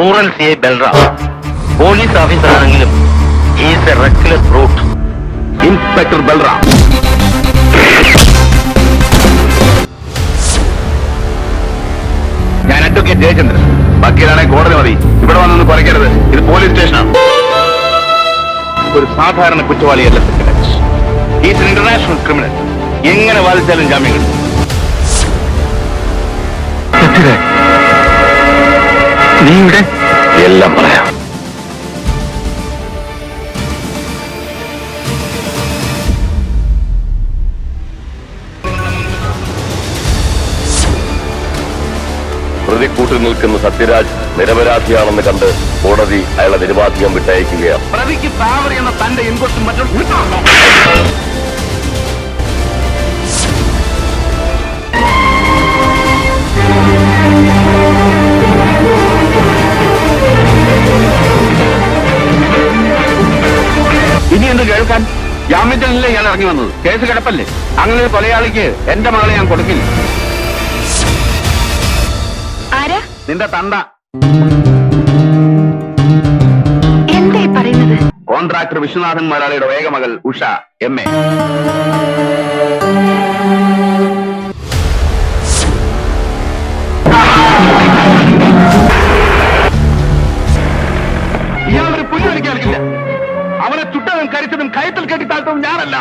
Rural CI Balram police officer ആണെങ്കിലും is a reckless brute. Inspector Balram. ഞാൻ advocate Jayachandran. വക്കീലാണെ കോടതി മതി. ഇവിടെ വന്നൊന്ന് കുറയ്ക്കരുത്. ഇത് പോലീസ് സ്റ്റേഷനാണ്. ഒരു സാധാരണ കുറ്റവാളിയല്ല സത്യരാജ്. Is international criminal. എങ്ങനെ വാദിച്ചാലും ജാമ്യം കിട്ടും. നീ ഇവിടെ എല്ലാം പറയാം. പ്രതിക്കൂട്ടിൽ നിൽക്കുന്ന സത്യരാജ് നിരപരാധിയാണെന്ന് കണ്ട് കോടതി അയാളെ നിരുപാധികം വിട്ടയക്കുകയാണ്. പ്രതിക്ക് ഫേവർ എന്ന തന്റെ ഇൻപുട്ടും മറ്റും ഇനി എന്ത് കേൾക്കാൻ? ജാമ്യത്തിനല്ലേ ഇയാൾ ഇറങ്ങി വന്നത്? കേസ് കിടപ്പല്ലേ? അങ്ങനെ ഒരു കൊലയാളിക്ക് എന്റെ മകളെ ഞാൻ കൊടുക്കില്ല. നിന്റെ തണ്ട. എന്തായി പറയുന്നത്? കോൺട്രാക്ടർ വിശ്വനാഥൻ മലയാളിയുടെ വേഗമകൾ ഉഷ MA. ഇയാളൊരു പുല്ല് കളിക്കാറില്ല. അവനെ ചുട്ടതും കരിച്ചതും കയത്തിൽ കെട്ടി താഴ്ത്തതും ഞാനല്ല.